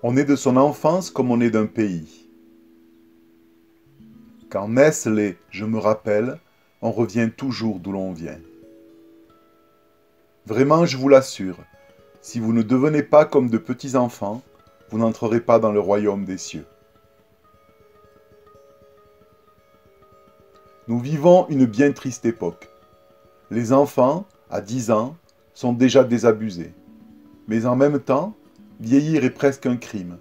On est de son enfance comme on est d'un pays. Quand naissent les « je me rappelle », on revient toujours d'où l'on vient. Vraiment, je vous l'assure, si vous ne devenez pas comme de petits enfants, vous n'entrerez pas dans le royaume des cieux. Nous vivons une bien triste époque. Les enfants, à 10 ans, sont déjà désabusés. Mais en même temps, vieillir est presque un crime,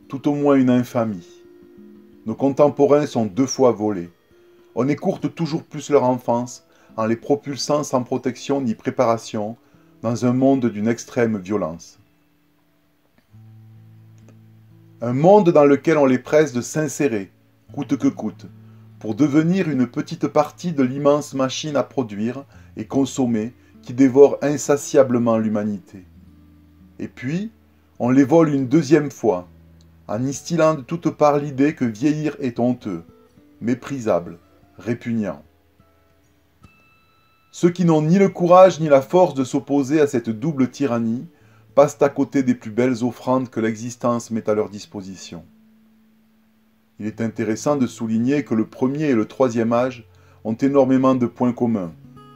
tout au moins une infamie. Nos contemporains sont 2 fois volés. On écourte toujours plus leur enfance en les propulsant sans protection ni préparation dans un monde d'une extrême violence. Un monde dans lequel on les presse de s'insérer, coûte que coûte, pour devenir une petite partie de l'immense machine à produire et consommer qui dévore insatiablement l'humanité. Et puis, on les vole une 2e fois, en instillant de toutes parts l'idée que vieillir est honteux, méprisable, répugnant. Ceux qui n'ont ni le courage ni la force de s'opposer à cette double tyrannie passent à côté des plus belles offrandes que l'existence met à leur disposition. Il est intéressant de souligner que le 1er et le 3e âge ont énormément de points communs,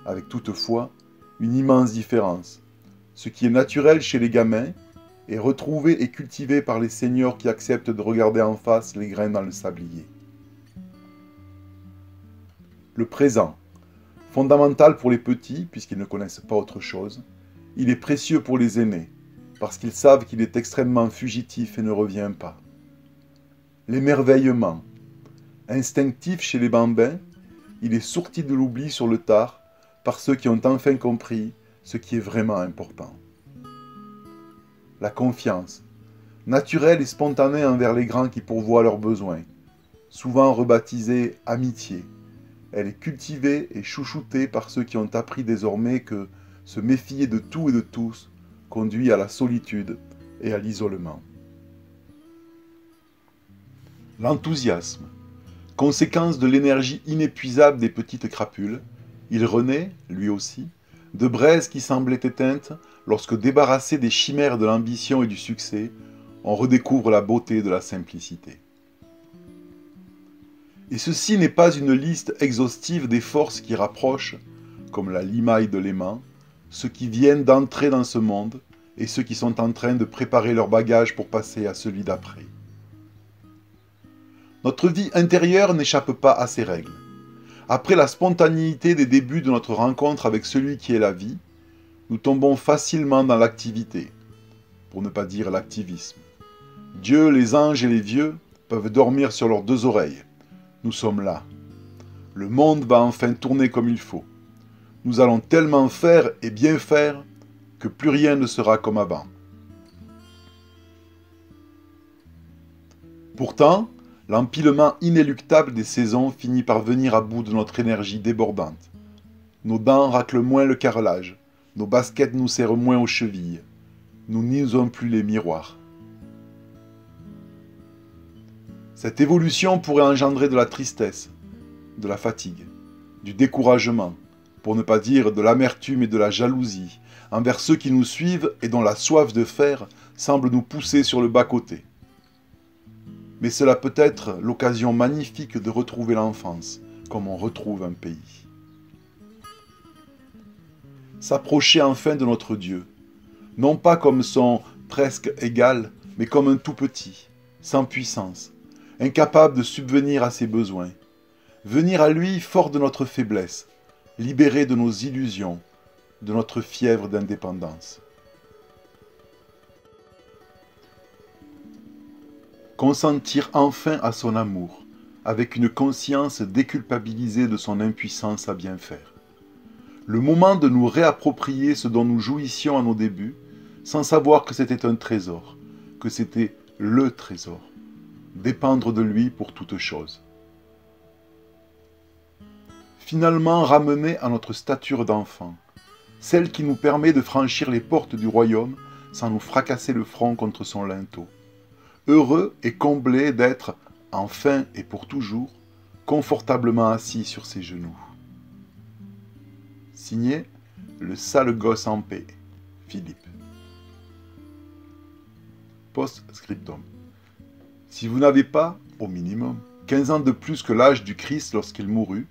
avec toutefois une immense différence. Ce qui est naturel chez les gamins est retrouvé et cultivé par les seniors qui acceptent de regarder en face les grains dans le sablier. Le présent, fondamental pour les petits puisqu'ils ne connaissent pas autre chose, il est précieux pour les aînés parce qu'ils savent qu'il est extrêmement fugitif et ne revient pas. L'émerveillement, instinctif chez les bambins, il est sorti de l'oubli sur le tard par ceux qui ont enfin compris ce qui est vraiment important. La confiance, naturelle et spontanée envers les grands qui pourvoient leurs besoins, souvent rebaptisée amitié. Elle est cultivée et chouchoutée par ceux qui ont appris désormais que se méfier de tout et de tous conduit à la solitude et à l'isolement. L'enthousiasme, conséquence de l'énergie inépuisable des petites crapules, il renaît, lui aussi, de braises qui semblaient éteintes lorsque, débarrassés des chimères de l'ambition et du succès, on redécouvre la beauté de la simplicité. Et ceci n'est pas une liste exhaustive des forces qui rapprochent, comme la limaille de l'aimant, ceux qui viennent d'entrer dans ce monde et ceux qui sont en train de préparer leur bagage pour passer à celui d'après. Notre vie intérieure n'échappe pas à ces règles. Après la spontanéité des débuts de notre rencontre avec celui qui est la vie, nous tombons facilement dans l'activité, pour ne pas dire l'activisme. Dieu, les anges et les vieux peuvent dormir sur leurs 2 oreilles. Nous sommes là. Le monde va enfin tourner comme il faut. Nous allons tellement faire et bien faire que plus rien ne sera comme avant. Pourtant, l'empilement inéluctable des saisons finit par venir à bout de notre énergie débordante. Nos dents raclent moins le carrelage, nos baskets nous serrent moins aux chevilles. Nous n'usons plus les miroirs. Cette évolution pourrait engendrer de la tristesse, de la fatigue, du découragement, pour ne pas dire de l'amertume et de la jalousie, envers ceux qui nous suivent et dont la soif de faire semble nous pousser sur le bas-côté. Mais cela peut être l'occasion magnifique de retrouver l'enfance, comme on retrouve un pays. S'approcher enfin de notre Dieu, non pas comme son presque égal, mais comme un tout petit, sans puissance, incapable de subvenir à ses besoins. Venir à lui fort de notre faiblesse, libéré de nos illusions, de notre fièvre d'indépendance. Consentir enfin à son amour, avec une conscience déculpabilisée de son impuissance à bien faire. Le moment de nous réapproprier ce dont nous jouissions à nos débuts, sans savoir que c'était un trésor, que c'était le trésor. Dépendre de lui pour toute chose. Finalement ramener à notre stature d'enfant, celle qui nous permet de franchir les portes du royaume sans nous fracasser le front contre son linteau. Heureux et comblé d'être, enfin et pour toujours, confortablement assis sur ses genoux. Signé, le sale gosse en paix, Philippe. Post-scriptum. Si vous n'avez pas, au minimum, 15 ans de plus que l'âge du Christ lorsqu'il mourut,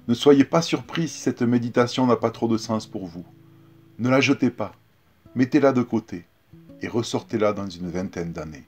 ne soyez pas surpris si cette méditation n'a pas trop de sens pour vous. Ne la jetez pas, mettez-la de côté et ressortez-la dans une vingtaine d'années.